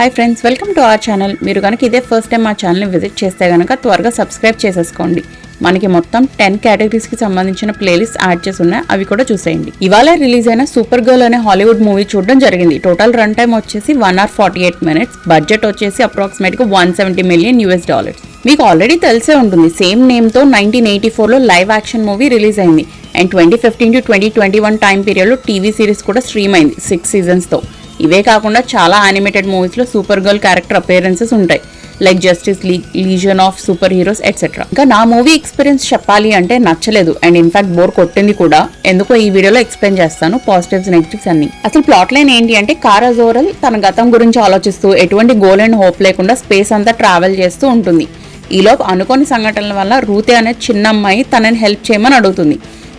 Hi friends, welcome to our channel. మీరు కనుక ఇదే ఫస్ట్ టైం మా ఛానల్ని విజిట్ చేస్తే కనుక త్వరగా సబ్స్క్రైబ్ చేసేసుకోండి. మనకి మొత్తం 10 కేటగిరీస్కి సంబంధించిన ప్లేలిస్ట్ యాడ్ చేసి ఉన్నాయి, అవి కూడా చూసేయండి. ఇవాళ రిలీజ్ అయిన సూపర్ గర్ల్ అనే హాలీవుడ్ మూవీ చూడడం జరిగింది. టోటల్ రన్ టైం వచ్చేసి 1 hour 48 minutes. బడ్జెట్ వచ్చేసి అప్రాక్సిమేట్గా $170 million. మీకు ఆల్రెడీ తెలిసే ఉంటుంది, సేమ్ నేమ్తో 1984లో లైవ్ యాక్షన్ మూవీ రిలీజ్ అయింది. అండ్ 2015 to 2021 టైం పీరియడ్లో టీవీ సిరీస్ కూడా స్ట్రీమ్ అయింది 6 seasonsతో. ఇవే కాకుండా చాలా యానిమేటెడ్ మూవీస్లో సూపర్ గర్ల్ క్యారెక్టర్ అపియరెన్సెస్ ఉంటాయి, like justice league, legion of super heroes etcetera. ఇంకా నా మూవీ ఎక్స్పీరియన్స్ చెప్పాలి అంటే నచ్చలేదు, అండ్ ఇన్ఫాక్ట్ బోర్ కొట్టింది కూడా. ఎందుకో ఈ వీడియోలో ఎక్స్ప్లెయిన్ చేస్తాను, పాజిటివ్స్ నెగిటివ్స్ అన్ని. అసలు ప్లాట్ లైన్ ఏంటి అంటే, కారా జోరెల్ తన గతం గురించి ఆలోచిస్తూ ఎటువంటి గోల్ అండ్ హోప్ లేకుండా స్పేస్ అంతా ట్రావెల్ చేస్తూ ఉంటుంది. ఈలోపు అనుకోని సంఘటనల వల్ల రూతే అనే చిన్న అమ్మాయి తనని హెల్ప్ చేయమని అడుగుతుంది.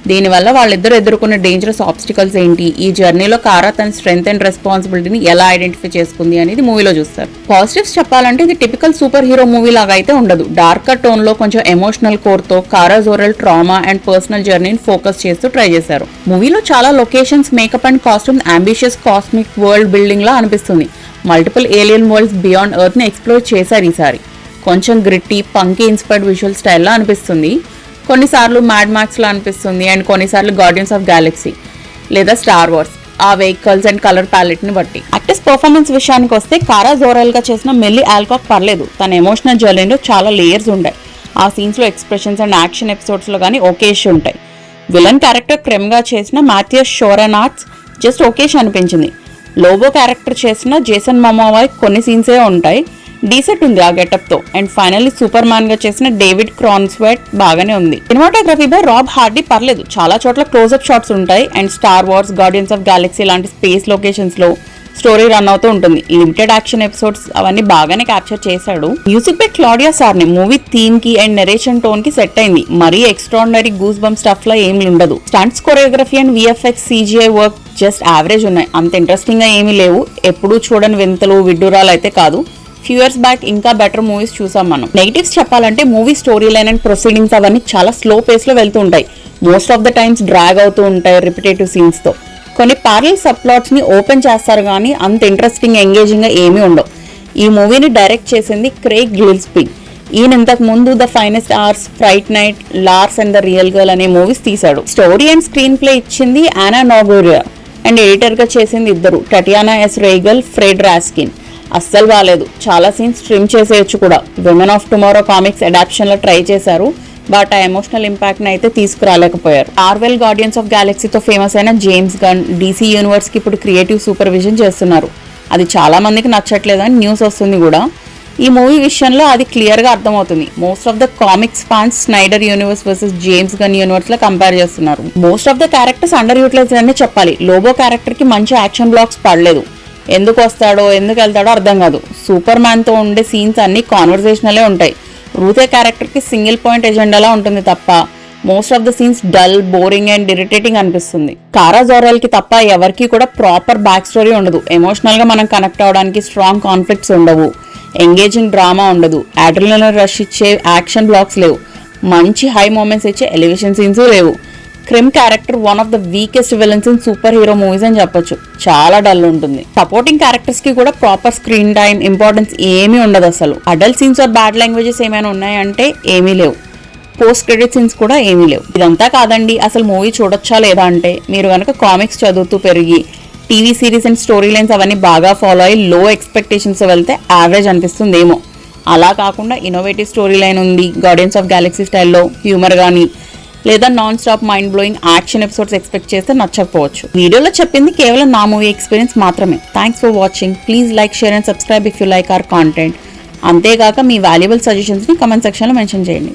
దీనివల్ల వాళ్ళిద్దరు ఎదుర్కొన్న డేంజరస్ ఆబ్స్టికల్స్ ఏంటి, ఈ జర్నీలో కారా తన స్ట్రెంగ్త్ అండ్ రెస్పాన్సిబిలిటీని ఎలా ఐడెంటిఫై చేసుకుంది అనేది మూవీలో చూస్తారు. పాజిటివ్స్ చెప్పాలంటే ఇది టిపికల్ సూపర్ హీరో మూవీ లాగా అయితే ఉండదు. డార్కర్ టోన్ లో కొంచెం ఎమోషనల్ కోర్ తో Kara Zor-El trauma and personal జర్నీని ఫోకస్ చేస్తూ ట్రై చేశారు. మూవీలో చాలా locations, makeup and costume ambitious cosmic world building లా అనిపిస్తుంది. Multiple alien worlds beyond earth ని ఎక్స్ప్లోర్ చేశారు ఈసారి. కొంచెం గ్రిట్టి పంకీ ఇన్స్పైర్డ్ విజువల్ స్టైల్లో అనిపిస్తుంది. కొన్నిసార్లు మ్యాడ్ మ్యాక్స్లో అనిపిస్తుంది, అండ్ కొన్నిసార్లు గార్డియన్స్ ఆఫ్ గ్యాలక్సీ లేదా స్టార్ వార్స్, ఆ వెహికల్స్ అండ్ కలర్ ప్యాలెట్ని బట్టి. యాక్టర్స్ పర్ఫార్మెన్స్ విషయానికి వస్తే కారా జోరెల్గా చేసిన మిల్లీ ఆల్కాక్ పర్లేదు. తన ఎమోషనల్ జర్నీలో చాలా లేయర్స్ ఉంటాయి. ఆ సీన్స్లో ఎక్స్ప్రెషన్స్ అండ్ యాక్షన్ ఎపిసోడ్స్లో కానీ ఒకేష్ ఉంటాయి. విలన్ క్యారెక్టర్ క్రెమ్గా చేసిన మాథియస్ షోరనాట్స్ జస్ట్ ఒకేష్ అనిపించింది. లోబో క్యారెక్టర్ చేసిన జేసన్ మొమోవా కొన్ని సీన్సే ఉంటాయి, డీసెంట్ ఉంది ఆ గెటప్ తో. అండ్ ఫైనల్లీ సూపర్ మ్యాన్ గా చేసిన డేవిడ్ క్రాన్స్వెట్ బాగానే ఉంది. సినిమాటోగ్రఫీ బై రాబ్ హార్డీ పర్లేదు, చాలా చోట్ల క్లోజ్అప్ షాట్స్ ఉంటాయి. And Star Wars, Guardians of Galaxy లాంటి స్పేస్ లొకేషన్స్ లో స్టోరీ రన్ అవుతూ ఉంటుంది. లిమిటెడ్ యాక్షన్ ఎపిసోడ్స్ అవన్నీ బాగానే క్యాప్చర్ చేశాడు. మ్యూజిక్ బై క్లాడియా సార్ని మూవీ థీమ్ కి అండ్ నెరేషన్ టోన్ కి సెట్ అయింది. మరీ ఎక్స్ట్రాడినరీ గూస్ బంప్ స్టఫ్ లా ఏమి ఉండదు. Stunts, choreography and VFX, CGI work just average ఉన్నాయి, అంత ఇంట్రెస్టింగ్ గా ఏమీ లేవు. ఎప్పుడూ చూడని వింతలు, విడ్డూరాలు అయితే కాదు. ఫ్యూ ఇయర్స్ బ్యాక్ ఇంకా బెటర్ మూవీస్ చూసాం మనం. నెగిటివ్స్ చెప్పాలంటే movie story line and proceedings అవన్నీ చాలా స్లో పేస్ లో వెళ్తూ ఉంటాయి. Most of the times drag అవుతూ ఉంటాయి రిపిటేటివ్ సీన్స్ తో. కొన్ని ప్యారలల్ సబ్ ప్లాట్స్ ని ఓపెన్ చేస్తారు కానీ అంత ఇంట్రెస్టింగ్, ఎంగేజింగ్ గా ఏమీ ఉండవు. ఈ మూవీని డైరెక్ట్ చేసింది క్రేగ్ గిల్స్పీ. ఈయన ఇంతకు ముందు the finest hours, fright night, Lars and the real girl అనే మూవీస్ తీశాడు. స్టోరీ అండ్ స్క్రీన్ ప్లే ఇచ్చింది ఆనా నోగోరియా, అండ్ ఎడిటర్ గా చేసింది ఇద్దరు, Tatiana S Riegel, Fred Raskin. అస్సలు బాగాలేదు, చాలా సీన్స్ ట్రిమ్ చేసేయచ్చు కూడా. Women of tomorrow comics adaptation లో ట్రై చేశారు, బట్ ఆ ఎమోషనల్ ఇంపాక్ట్ ని అయితే తీసుకురాలేకపోయారు. మార్వెల్, గార్డియన్స్ ఆఫ్ గ్యాలక్సీతో ఫేమస్ అయిన జేమ్స్ గన్ డీసీ యూనివర్స్ కి ఇప్పుడు క్రియేటివ్ సూపర్విజన్ చేస్తున్నారు. అది చాలా మందికి నచ్చట్లేదని న్యూస్ వస్తుంది కూడా. ఈ మూవీ విషయంలో అది క్లియర్ గా అర్థమవుతుంది. Most of the comics fans Snyder universe versus James Gunn universe లో కంపేర్ చేస్తున్నారు. Most of the characters under utilized అనే చెప్పాలి. లోబో క్యారెక్టర్ కి మంచి యాక్షన్ బ్లాక్స్ పడలేదు. ఎందుకు వస్తాడో ఎందుకు వెళ్తాడో అర్థం కాదు. సూపర్ మ్యాన్ తో ఉండే సీన్స్ అన్ని కాన్వర్సేషనలే ఉంటాయి. రూతే క్యారెక్టర్ కి సింగిల్ పాయింట్ ఎజెండాలా ఉంటుంది తప్ప most of the scenes dull, boring and irritating అనిపిస్తుంది. కారా జోరెల్ కి తప్ప ఎవరికి కూడా ప్రాపర్ బ్యాక్ స్టోరీ ఉండదు. ఎమోషనల్ గా మనం కనెక్ట్ అవడానికి స్ట్రాంగ్ కాన్ఫ్లిక్ట్స్ ఉండవు. ఎంగేజింగ్ డ్రామా ఉండదు. అడ్రినలిన్ రష్ ఇచ్చే యాక్షన్ బ్లాక్స్ లేవు. మంచి హై మూమెంట్స్ ఇచ్చే ఎలివేషన్ సీన్స్ లేవు. Crime character one of the weakest villains in super hero movies అని చెప్పొచ్చు. చాలా డల్ ఉంటుంది. సపోర్టింగ్ క్యారెక్టర్స్ కి కూడా ప్రాపర్ స్క్రీన్ టైం, ఇంపార్టెన్స్ ఏమీ ఉండదు అసలు. Adult scenes or bad languages ఏమైనా ఉన్నాయంటే ఏమీ లేవు. పోస్ట్ క్రెడిట్ సీన్స్ కూడా ఏమీ లేవు. ఇదంతా కాదండి, అసలు మూవీ చూడొచ్చా లేదా అంటే, మీరు కనుక కామిక్స్ చదువుతూ పెరిగి TV series and story lines అవన్నీ బాగా ఫాలో అయ్యి లో ఎక్స్పెక్టేషన్స్ వెళ్తే యావరేజ్ అనిపిస్తుందేమో. అలా కాకుండా ఇన్నోవేటివ్ స్టోరీ లైన్ ఉంది, గార్డియన్స్ ఆఫ్ గ్యాలక్సీ స్టైల్లో హ్యూమర్ కానీ లేదా non stop mind blowing action episodes expect చేస్తే నచ్చకపోవచ్చు. వీడియోలో చెప్పింది కేవలం నా మూవీ ఎక్స్పీరియన్స్ మాత్రమే. Thanks for watching. Please like, share and subscribe if you like our content. అంతేగాక మీ వాల్యుబుల్ సజెషన్స్ని కమెంట్ సెక్షన్లో మెన్షన్ చేయండి.